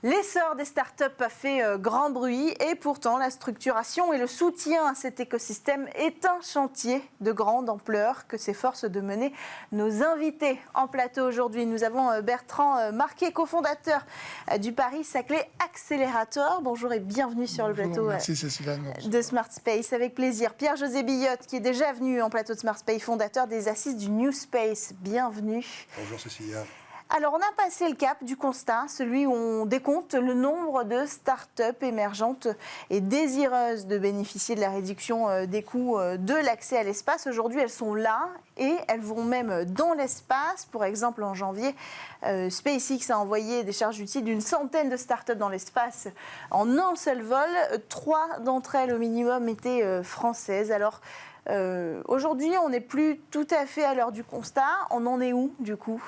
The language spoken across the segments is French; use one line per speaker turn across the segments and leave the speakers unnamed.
L'essor des startups a fait grand bruit et pourtant la structuration et le soutien à cet écosystème est un chantier de grande ampleur que s'efforcent de mener nos invités en plateau aujourd'hui. Nous avons Bertrand Marquet, cofondateur du Paris-Saclay Accélérateur. Bonjour et bienvenue sur le plateau de Smart Space. Avec plaisir. Pierre-José Billotte qui est déjà venu en plateau de Smart Space, fondateur des Assises du New Space. Bienvenue.
Bonjour Cécilia.
Alors, on a passé le cap du constat, celui où on décompte le nombre de start-up émergentes et désireuses de bénéficier de la réduction des coûts de l'accès à l'espace. Aujourd'hui, elles sont là et elles vont même dans l'espace. Pour exemple, en janvier, SpaceX a envoyé des charges utiles d'une centaine de start-up dans l'espace en un seul vol. 3 d'entre elles, au minimum, étaient françaises. Alors, aujourd'hui, on n'est plus tout à fait à l'heure du constat. On en est où, du coup ?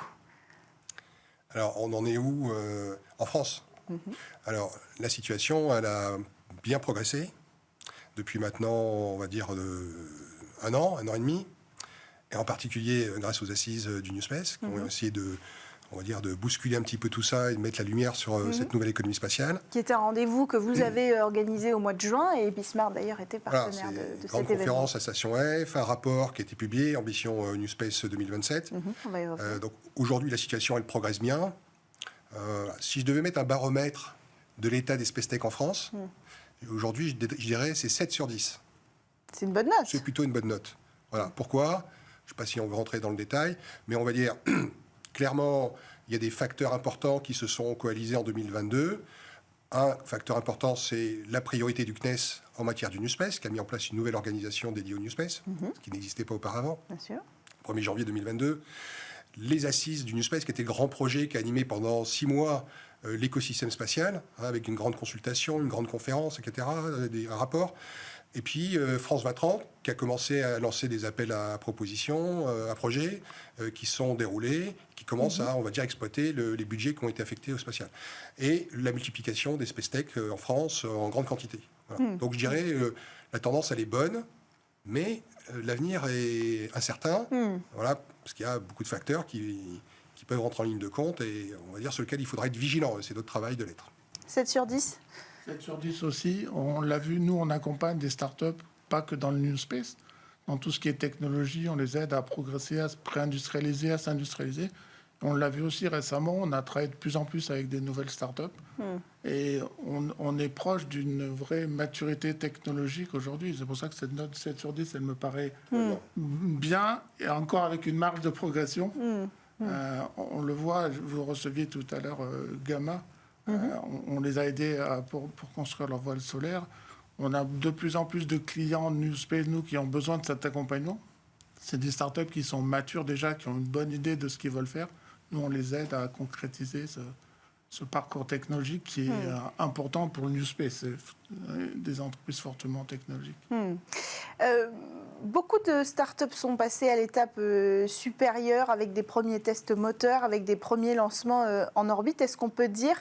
Alors, on en est où en France ? Alors, la situation, elle a bien progressé depuis maintenant, on va dire, un an et demi, et en particulier grâce aux assises du New Space, qui ont essayé de, on va dire, de bousculer un petit peu tout ça et de mettre la lumière sur cette nouvelle économie spatiale.
Qui était un rendez-vous que vous avez organisé au mois de juin, et Bismarck d'ailleurs était partenaire de cet événement.
Grande conférence à Station F, un rapport qui a été publié, Ambition New Space 2027. Donc aujourd'hui, la situation, elle progresse bien. Si je devais mettre un baromètre de l'état des space tech en France, aujourd'hui, je dirais c'est 7 sur 10.
C'est une bonne note.
C'est plutôt une bonne note. Voilà. Pourquoi ? Je ne sais pas si on veut rentrer dans le détail, mais on va dire, clairement, il y a des facteurs importants qui se sont coalisés en 2022. Un facteur important, c'est la priorité du CNES en matière du New Space, qui a mis en place une nouvelle organisation dédiée au New Space, ce qui n'existait pas auparavant.
Bien sûr.
1er janvier 2022. Les assises du New Space, qui était le grand projet qui a animé pendant 6 mois l'écosystème spatial, avec une grande consultation, une grande conférence, etc., un rapport. Et puis France 2030, qui a commencé à lancer des appels à propositions, à projets, qui sont déroulés, qui commencent à, on va dire, exploiter les budgets qui ont été affectés au spatial. Et la multiplication des space tech en France en grande quantité. Voilà. Donc je dirais, la tendance, elle est bonne, mais l'avenir est incertain, voilà, parce qu'il y a beaucoup de facteurs qui peuvent rentrer en ligne de compte et on va dire sur lesquels il faudra être vigilant. C'est notre travail de l'être.
7 sur 10
7 sur 10 aussi. On l'a vu, nous, on accompagne des startups, pas que dans le New Space. Dans tout ce qui est technologie, on les aide à progresser, à se pré-industrialiser, à s'industrialiser. On l'a vu aussi récemment, on a travaillé de plus en plus avec des nouvelles startups. Et on est proche d'une vraie maturité technologique aujourd'hui. C'est pour ça que cette note 7 sur 10, elle me paraît bien, et encore avec une marge de progression. On le voit, vous receviez tout à l'heure Gamma. On les a aidés pour construire leur voile solaire. On a de plus en plus de clients New Space, nous, qui ont besoin de cet accompagnement. C'est des startups qui sont matures déjà, qui ont une bonne idée de ce qu'ils veulent faire. Nous, on les aide à concrétiser ce parcours technologique qui est important pour le New Space, des entreprises fortement technologiques.
Beaucoup de startups sont passées à l'étape supérieure avec des premiers tests moteurs, avec des premiers lancements en orbite. Est-ce qu'on peut dire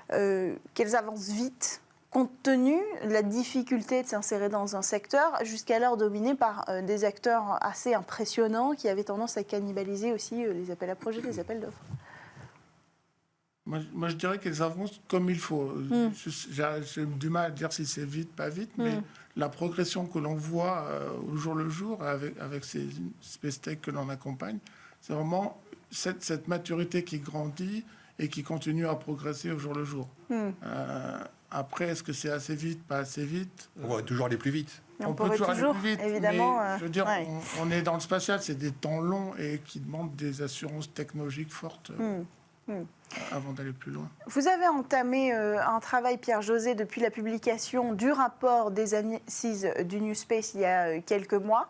qu'elles avancent vite, compte tenu de la difficulté de s'insérer dans un secteur jusqu'alors dominé par des acteurs assez impressionnants qui avaient tendance à cannibaliser aussi les appels à projets, les appels d'offres?
Moi, je dirais qu'elles avancent comme il faut. J'ai du mal à dire si c'est vite, pas vite, mais la progression que l'on voit au jour le jour avec ces space tech que l'on accompagne, c'est vraiment cette maturité qui grandit et qui continue à progresser au jour le jour. Après, est-ce que c'est assez vite, pas assez vite ?
On va toujours aller plus vite.
On peut toujours aller plus vite, évidemment.
Mais, je veux dire, on est dans le spatial, c'est des temps longs et qui demandent des assurances technologiques fortes. Avant d'aller plus loin.
Vous avez entamé un travail, Pierre-José, depuis la publication du rapport des assises du New Space il y a quelques mois.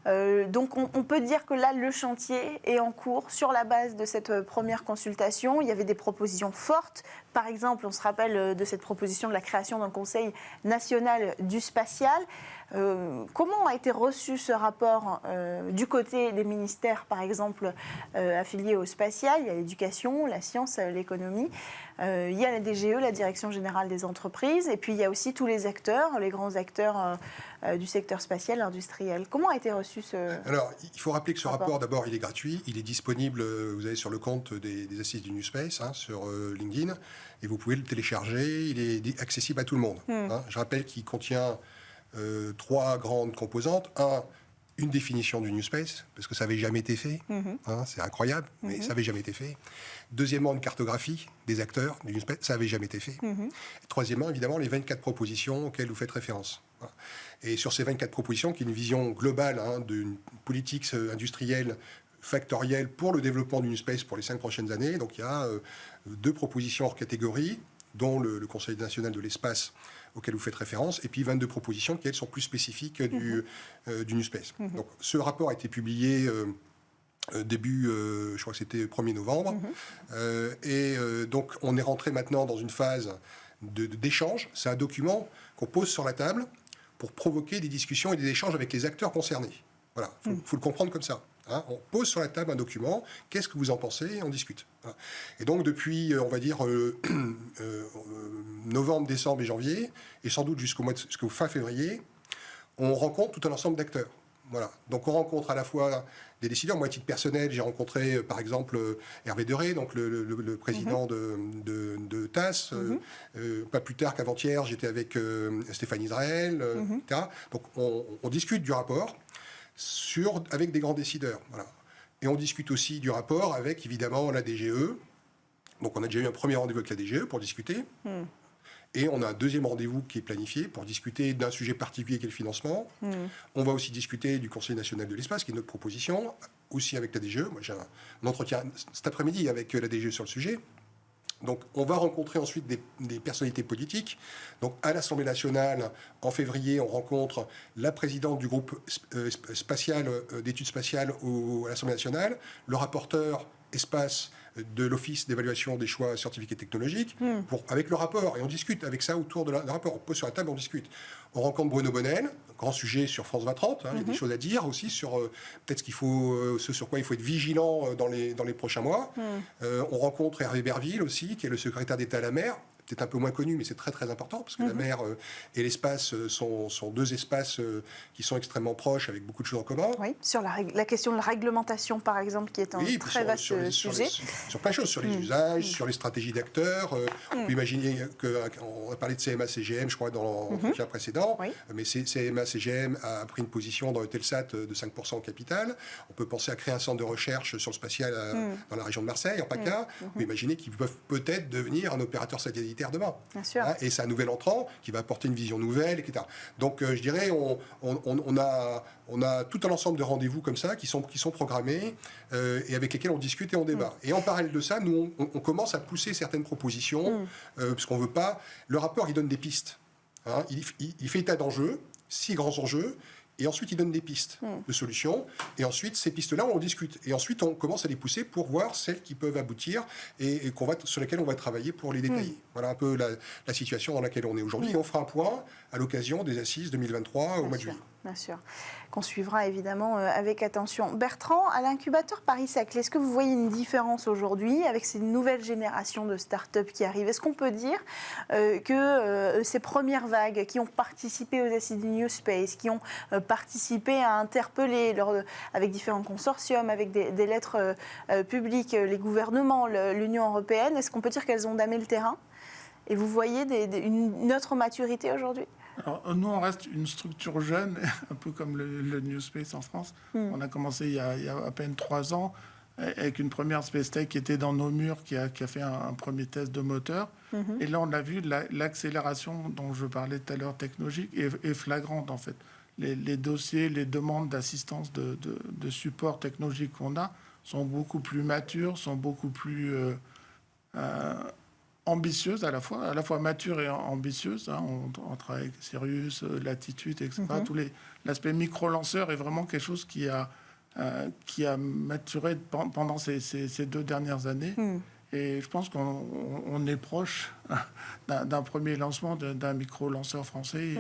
Donc on peut dire que là, le chantier est en cours sur la base de cette première consultation. Il y avait des propositions fortes. Par exemple, on se rappelle de cette proposition de la création d'un conseil national du spatial. Comment a été reçu ce rapport du côté des ministères, par exemple, affiliés au spatial? Il y a l'éducation, la science, l'économie. Il y a la DGE, la Direction Générale des Entreprises, et puis il y a aussi tous les acteurs, les grands acteurs du secteur spatial, industriel. Comment a été reçu ce
Alors, il faut rappeler que ce rapport, d'abord, il est gratuit. Il est disponible, vous allez sur le compte des assises du New Space, sur LinkedIn, et vous pouvez le télécharger. Il est accessible à tout le monde. Je rappelle qu'il contient 3 grandes composantes. Une définition du New Space, parce que ça n'avait jamais été fait. C'est incroyable, mais ça n'avait jamais été fait. Deuxièmement, une cartographie des acteurs du New Space, ça n'avait jamais été fait. Et troisièmement, évidemment, les 24 propositions auxquelles vous faites référence. Et sur ces 24 propositions, qui est une vision globale d'une politique industrielle factorielle pour le développement du New Space pour les 5 prochaines années. Donc il y a 2 propositions hors catégorie, dont le Conseil national de l'espace auquel vous faites référence, et puis 22 propositions qui, elles, sont plus spécifiques du New Space. Donc ce rapport a été publié début, je crois que c'était 1er novembre, donc on est rentré maintenant dans une phase d'échange. C'est un document qu'on pose sur la table pour provoquer des discussions et des échanges avec les acteurs concernés. Voilà, il faut le comprendre comme ça. On pose sur la table un document, qu'est-ce que vous en pensez, et on discute. Et donc depuis, on va dire, novembre, décembre et janvier, et sans doute jusqu'au fin février, on rencontre tout un ensemble d'acteurs. Voilà. Donc on rencontre à la fois des décideurs. Moi, à titre personnel, j'ai rencontré par exemple Hervé Derré, donc le président de TAS. Pas plus tard qu'avant-hier, j'étais avec Stéphane Israël, etc. Donc on discute du rapport avec des grands décideurs. Voilà. Et on discute aussi du rapport avec, évidemment, la DGE. Donc on a déjà eu un premier rendez-vous avec la DGE pour discuter. Et on a un deuxième rendez-vous qui est planifié pour discuter d'un sujet particulier qui est le financement. On va aussi discuter du Conseil national de l'espace, qui est notre proposition, aussi avec la DGE. Moi, j'ai un entretien cet après-midi avec la DGE sur le sujet. Donc, on va rencontrer ensuite des personnalités politiques. Donc, à l'Assemblée nationale, en février, on rencontre la présidente du groupe spatial, d'études spatiales à l'Assemblée nationale, le rapporteur espace de l'Office d'évaluation des choix scientifiques et technologiques, avec le rapport. Et on discute avec ça autour de le rapport. On pose sur la table, on discute. On rencontre Bruno Bonnel, grand sujet sur France 2030. Il y a des choses à dire aussi sur peut-être ce sur quoi il faut être vigilant dans les prochains mois. On rencontre Hervé Berville aussi, qui est le secrétaire d'État à la mer. Peut-être un peu moins connu, mais c'est très très important, parce que la mer et l'espace sont 2 espaces qui sont extrêmement proches, avec beaucoup de choses en commun.
Oui, sur la question de la réglementation, par exemple, qui est un très vaste sujet.
Sur plein de choses, sur les usages, sur les stratégies d'acteurs. On peut imaginer qu'on a parlé de CMA-CGM, je crois, dans l'entretien précédent, mais CMA-CGM a pris une position dans Eutelsat de 5% au capital. On peut penser à créer un centre de recherche sur le spatial dans la région de Marseille, en PACA. On peut imaginer qu'ils peuvent peut-être devenir un opérateur satellitaire demain.
Bien sûr.
Et c'est un nouvel entrant qui va apporter une vision nouvelle, etc. Donc, je dirais, on a tout un ensemble de rendez-vous comme ça qui sont programmés et avec lesquels on discute et on débat. Et en parallèle de ça, nous, on commence à pousser certaines propositions parce qu'on veut pas... Le rapport, il donne des pistes. Il fait état d'enjeux, 6 grands enjeux. Et ensuite, il donne des pistes de solutions. Et ensuite, ces pistes-là, on en discute. Et ensuite, on commence à les pousser pour voir celles qui peuvent aboutir et sur lesquelles on va travailler pour les détailler. Voilà un peu la situation dans laquelle on est aujourd'hui. Et on fera un point à l'occasion des assises 2023 au mois de juillet.
Bien sûr, qu'on suivra évidemment avec attention. Bertrand, à l'incubateur Paris-Saclay, est-ce que vous voyez une différence aujourd'hui avec ces nouvelles générations de start-up qui arrivent? Est-ce qu'on peut dire que ces premières vagues qui ont participé aux assises du New Space, qui ont participé à interpeller avec différents consortiums, avec des lettres publiques, les gouvernements, l'Union européenne, est-ce qu'on peut dire qu'elles ont damé le terrain? Et vous voyez une autre maturité aujourd'hui?
Alors, nous, on reste une structure jeune, un peu comme le New Space en France. On a commencé il y a à peine 3 ans avec une première Space Tech qui était dans nos murs, qui a fait un premier test de moteur. Et là, on a vu l'accélération dont je parlais tout à l'heure technologique est flagrante, en fait. Les dossiers, les demandes d'assistance, de support technologique qu'on a sont beaucoup plus matures, sont beaucoup plus... ambitieuse à la fois mature et ambitieuse. On travaille avec Sirius, Latitude, etc. L'aspect micro-lanceur est vraiment quelque chose qui a maturé pendant ces 2 dernières années. Et je pense qu'on est proche d'un premier lancement d'un micro-lanceur français,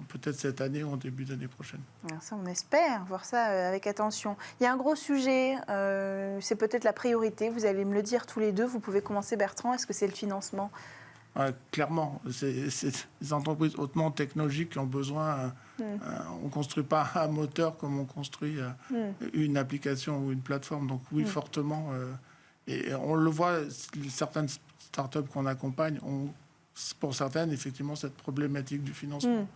peut-être cette année ou en début d'année prochaine.
Alors ça, on espère voir ça avec attention. Il y a un gros sujet, c'est peut-être la priorité, vous allez me le dire tous les deux. Vous pouvez commencer, Bertrand, est-ce que c'est le financement ?
Clairement, c'est des entreprises hautement technologiques qui ont besoin. On ne construit pas un moteur comme on construit une application ou une plateforme. Donc oui, fortement. Et on le voit, certaines startups qu'on accompagne ont, pour certaines, effectivement, cette problématique du financement.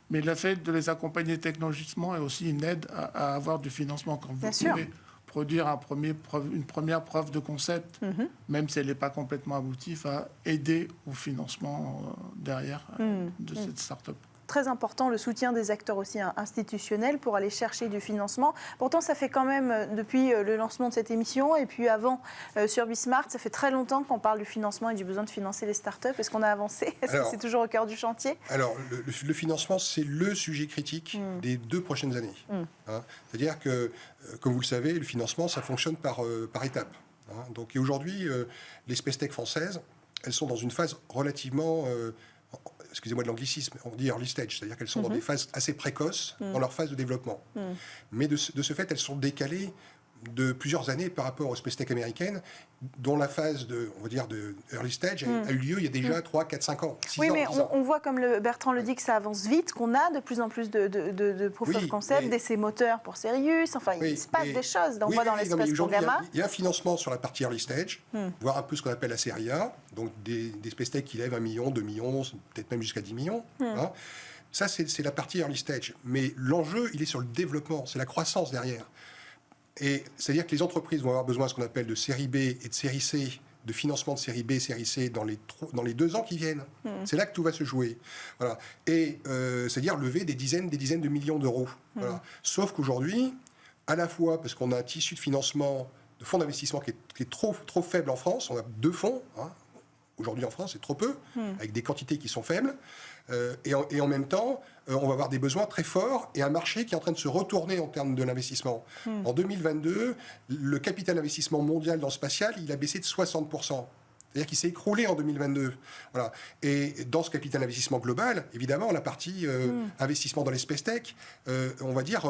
Mais le fait de les accompagner technologiquement est aussi une aide à avoir du financement. Quand vous pouvez produire une première preuve de concept, même si elle n'est pas complètement aboutie, va aider au financement derrière de cette start-up.
Très important, le soutien des acteurs aussi institutionnels pour aller chercher du financement. Pourtant, ça fait quand même, depuis le lancement de cette émission, et puis avant sur Bismart, ça fait très longtemps qu'on parle du financement et du besoin de financer les startups. Est-ce qu'on a avancé ? Est-ce que c'est toujours au cœur du chantier ?
Alors, le financement, c'est le sujet critique des 2 prochaines années. C'est-à-dire que, comme vous le savez, le financement, ça fonctionne par étapes. Donc, et aujourd'hui, les SpaceTech françaises, elles sont dans une phase relativement... excusez-moi de l'anglicisme, on dit early stage, c'est-à-dire qu'elles sont dans des phases assez précoces dans leur phase de développement. Mais de ce fait, elles sont décalées de plusieurs années par rapport aux SpaceTech américaines, dont la phase de early stage a eu lieu il y a déjà 3, 4, 5 ans, 6 ans.
Oui, mais
10 ans.
on voit, comme Bertrand le dit, que ça avance vite, qu'on a de plus en plus de proof of concept, d'essais moteurs pour Sirius. Enfin, il se passe des choses. On voit dans l'espace pour Gamma.
Il y a un financement sur la partie early stage, voire un peu ce qu'on appelle la série A, donc des SpaceTech qui lèvent 1 million, 2 millions, peut-être même jusqu'à 10 millions. Ça, c'est la partie early stage. Mais l'enjeu, il est sur le développement, c'est la croissance derrière. Et c'est-à-dire que les entreprises vont avoir besoin de ce qu'on appelle de série B et de série C, de financement de série B, série C dans les 2 ans qui viennent. C'est là que tout va se jouer. Voilà. Et c'est-à-dire lever des dizaines de millions d'euros. Voilà. Sauf qu'aujourd'hui, à la fois parce qu'on a un tissu de financement, de fonds d'investissement qui est trop faible en France, on a 2 fonds. Aujourd'hui en France, c'est trop peu, avec des quantités qui sont faibles. Et en même temps, on va avoir des besoins très forts et un marché qui est en train de se retourner en termes de l'investissement. En 2022, le capital investissement mondial dans le spatial, il a baissé de 60%. C'est-à-dire qu'il s'est écroulé en 2022. Voilà. Et dans ce capital investissement global, évidemment, la partie investissement dans les SpaceTech, on va dire,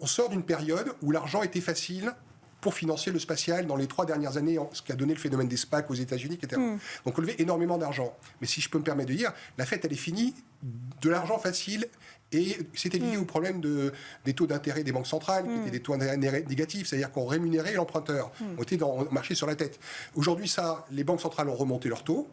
on sort d'une période où l'argent était facile pour financer le spatial dans les 3 dernières années, ce qui a donné le phénomène des SPAC aux États-Unis, etc. Donc on levait énormément d'argent. Mais si je peux me permettre de dire, la fête, elle est finie, de l'argent facile, et c'était lié au problème des taux d'intérêt des banques centrales, qui étaient des taux d'intérêt négatifs, c'est-à-dire qu'on rémunérait l'emprunteur. On était marché sur la tête. Aujourd'hui, les banques centrales ont remonté leurs taux.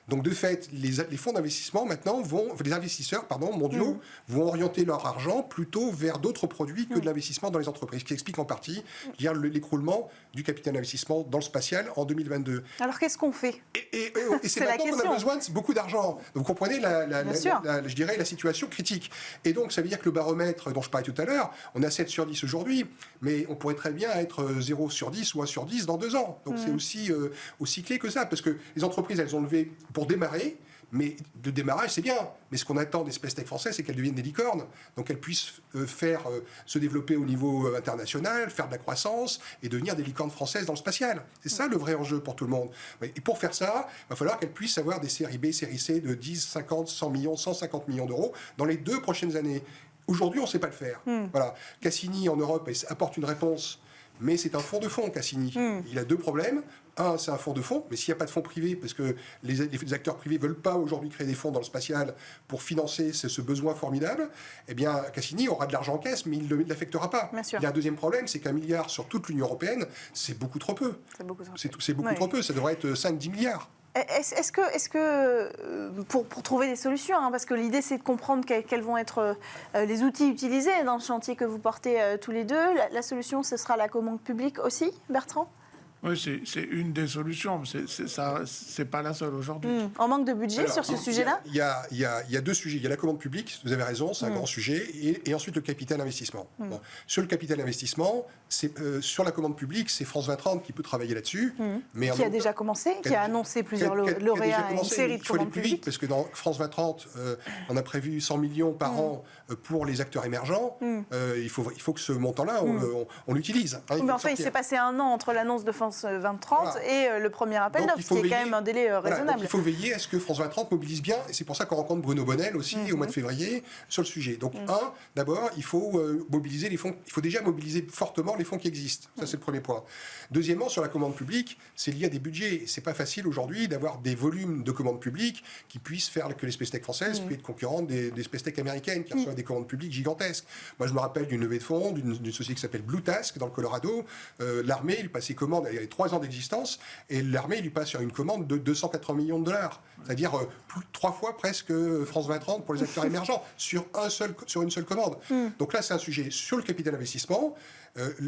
Donc de fait, les fonds d'investissement maintenant les investisseurs mondiaux vont orienter leur argent plutôt vers d'autres produits que de l'investissement dans les entreprises, ce qui explique en partie l'écroulement du capital d'investissement dans le spatial en 2022.
Alors qu'est-ce qu'on fait ?
Et c'est maintenant qu'on a besoin de beaucoup d'argent. Donc vous comprenez je dirais la situation critique. Et donc ça veut dire que le baromètre dont je parlais tout à l'heure, on a 7 sur 10 aujourd'hui, mais on pourrait très bien être 0 sur 10 ou 1 sur 10 dans 2 ans. Donc c'est aussi clé que ça, parce que les entreprises, elles ont levé pour démarrer, mais le démarrage, c'est bien. Mais ce qu'on attend des SpaceTech françaises, c'est qu'elles deviennent des licornes, donc qu'elles puissent se développer au niveau international, faire de la croissance et devenir des licornes françaises dans le spatial. C'est ça le vrai enjeu pour tout le monde. Et pour faire ça, il va falloir qu'elles puissent avoir des séries B, séries C de 10, 50, 100 millions, 150 millions d'euros dans les 2 prochaines années. Aujourd'hui, on ne sait pas le faire. Voilà. Cassini, en Europe, apporte une réponse. Mais c'est un fonds de fonds, Cassini. Il a 2 problèmes. Un, c'est un fonds de fonds, mais s'il n'y a pas de fonds privés, parce que les acteurs privés ne veulent pas aujourd'hui créer des fonds dans le spatial pour financer ce besoin formidable, eh bien, Cassini aura de l'argent en caisse, mais il ne l'affectera pas. Il y a un deuxième problème, c'est qu'1 milliard sur toute l'Union européenne, c'est beaucoup trop peu. C'est beaucoup trop peu, ça devrait être 5-10 milliards.
Est-ce que pour trouver des solutions, parce que l'idée c'est de comprendre quels vont être les outils utilisés dans le chantier que vous portez tous les deux, la solution ce sera la commande publique aussi, Bertrand ?
Oui, c'est une des solutions. C'est pas la seule aujourd'hui.
On manque de budget sur ce sujet-là ?
Il y a 2 sujets. Il y a la commande publique, vous avez raison, c'est un grand sujet, et ensuite le capital investissement. Bon. Sur le capital investissement, sur la commande publique, c'est France 2030 qui peut travailler là-dessus. Mais
qui a déjà commencé, qui a annoncé plusieurs lauréats et une série de commandes publiques. Il faut aller plus vite,
parce que dans France 2030, on a prévu 100 millions par an pour les acteurs émergents. Il faut que ce montant-là, on l'utilise.
Mais enfin, il s'est passé 1 an entre l'annonce de France France 2030
Voilà.
et le premier appel d'offres, qui est quand même un délai
Voilà,
raisonnable.
donc il faut veiller à ce que France 2030 mobilise bien, et c'est pour ça qu'on rencontre Bruno Bonnel aussi au mois de février sur le sujet. Donc, d'abord, il faut mobiliser les fonds, il faut déjà mobiliser fortement les fonds qui existent. Ça, c'est le premier point. Deuxièmement, sur la commande publique, c'est lié à des budgets. C'est pas facile aujourd'hui d'avoir des volumes de commandes publiques qui puissent faire que les space tech françaises puissent être concurrentes des space tech américaines qui reçoivent des commandes publiques gigantesques. Moi, je me rappelle d'une levée de fonds d'une société qui s'appelle Blue Task dans le Colorado. L'armée, il passait commande, il y avait 3 ans d'existence, et l'armée, il lui passe sur une commande de 280 millions de dollars. C'est-à-dire 3 fois presque France 2030 pour les acteurs émergents sur une seule commande. Donc là, c'est un sujet sur le capital investissement.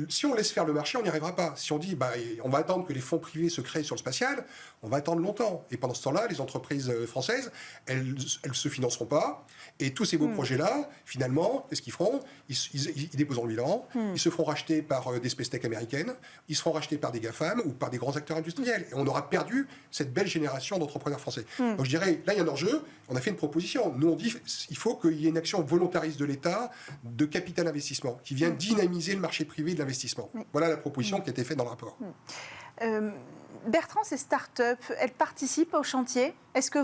Si on laisse faire le marché, on n'y arrivera pas. Si on dit on va attendre que les fonds privés se créent sur le spatial, on va attendre longtemps. Et pendant ce temps-là, les entreprises françaises, elles ne se financeront pas. Et tous ces beaux projets-là, finalement, qu'est-ce qu'ils feront ? Ils déposeront le bilan, ils se feront racheter par des space tech américaines, ils se feront racheter par des GAFAM ou par des grands acteurs industriels. Et on aura perdu cette belle génération d'entrepreneurs français. Donc je dirais, là, il y a un enjeu. On a fait une proposition. Nous, on dit il faut qu'il y ait une action volontariste de l'État de capital investissement qui vient dynamiser le marché privé de l'investissement. Voilà la proposition qui a été faite dans le rapport.
Bertrand, ces startups, elles participent au chantier. Est-ce que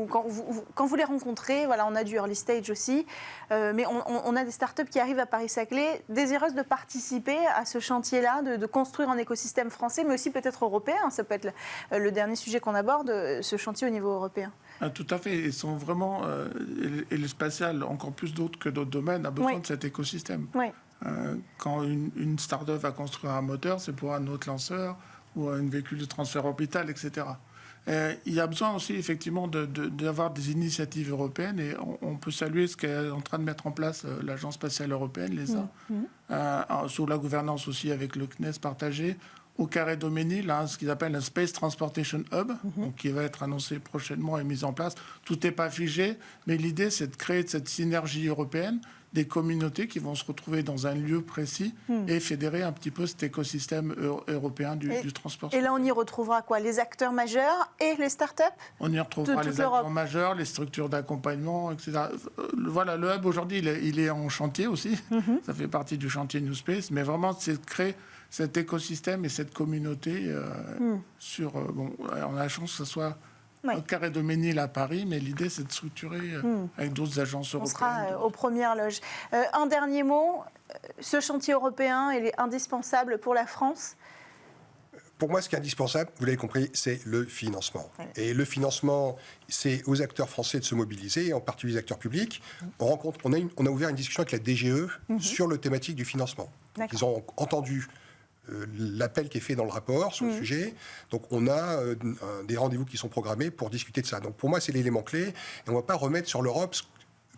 quand vous les rencontrez, voilà, on a du early stage aussi, mais on a des startups qui arrivent à Paris-Saclay, désireuses de participer à ce chantier-là, de construire un écosystème français, mais aussi peut-être européen. Ça peut être le dernier sujet qu'on aborde, ce chantier au niveau européen.
Tout à fait. Ils sont vraiment, et le spatial, encore plus d'autres que d'autres domaines, a besoin de cet écosystème.
Oui.
Quand une start-up va construire un moteur, c'est pour un autre lanceur ou un véhicule de transfert orbital, etc. Il y a besoin aussi, effectivement, d'avoir des initiatives européennes, et on peut saluer ce qu'est en train de mettre en place l'Agence spatiale européenne, l'ESA, sous la gouvernance aussi avec le CNES partagé, au Carré-Doménil, ce qu'ils appellent un Space Transportation Hub, donc qui va être annoncé prochainement et mis en place. Tout n'est pas figé, mais l'idée, c'est de créer cette synergie européenne, des communautés qui vont se retrouver dans un lieu précis et fédérer un petit peu cet écosystème européen du transport.
Et là, on y retrouvera quoi ? Les acteurs majeurs et les startups ?
On y retrouvera les acteurs majeurs, les structures d'accompagnement, etc. Voilà, le hub aujourd'hui, il est en chantier aussi. Ça fait partie du chantier New Space, mais vraiment, c'est de créer cet écosystème et cette communauté on a la chance que ce soit au Carré-Doménil à Paris, mais l'idée, c'est de structurer avec d'autres agences européennes.
On sera aux premières loges. Un dernier mot, ce chantier européen, il est indispensable pour la France ?
Pour moi, ce qui est indispensable, vous l'avez compris, c'est le financement. Et le financement, c'est aux acteurs français de se mobiliser, en particulier les acteurs publics. On a ouvert une discussion avec la DGE sur le thématique du financement. Ils ont entendu l'appel qui est fait dans le rapport sur le sujet. Donc, on a des rendez-vous qui sont programmés pour discuter de ça. Donc, pour moi, c'est l'élément clé. Et on ne va pas remettre sur l'Europe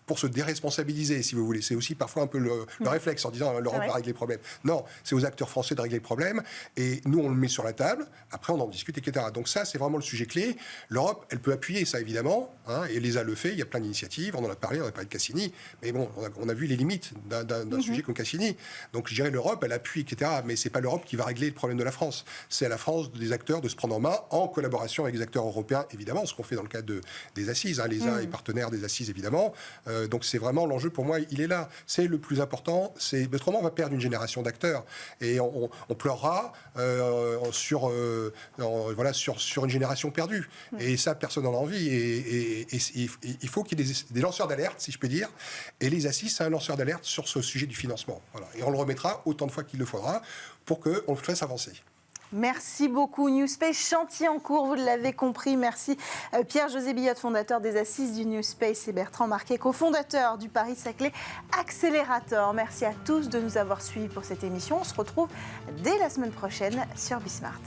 pour se déresponsabiliser, si vous voulez. C'est aussi parfois un peu le réflexe en disant l'Europe va régler les problèmes. Non, c'est aux acteurs français de régler les problèmes. Et nous, on le met sur la table. Après, on en discute, etc. Donc ça, c'est vraiment le sujet clé. L'Europe, elle peut appuyer ça, évidemment. Et l'ESA le fait. Il y a plein d'initiatives. On en a parlé de Cassini. Mais bon, on a vu les limites d'un sujet comme Cassini. Donc, je dirais l'Europe, elle appuie, etc. Mais c'est pas l'Europe qui va régler le problème de la France. C'est à la France, des acteurs, de se prendre en main, en collaboration avec les acteurs européens, évidemment, ce qu'on fait dans le cadre des assises. L'ESA est partenaire des assises, évidemment. Donc, c'est vraiment l'enjeu, pour moi, il est là. C'est le plus important. Autrement, on va perdre une génération d'acteurs. Et on pleurera sur une génération perdue. Et ça, personne n'en a envie. Et il faut qu'il y ait des lanceurs d'alerte, si je peux dire. Et les assises, c'est un lanceur d'alerte sur ce sujet du financement. Voilà. Et on le remettra autant de fois qu'il le faudra pour qu'on le fasse avancer.
Merci beaucoup. New Space, chantier en cours, vous l'avez compris. Merci Pierre-José Billotte, fondateur des Assises du New Space, et Bertrand Marquet, cofondateur du Paris-Saclay Accelerator. Merci à tous de nous avoir suivis pour cette émission. On se retrouve dès la semaine prochaine sur Bismart.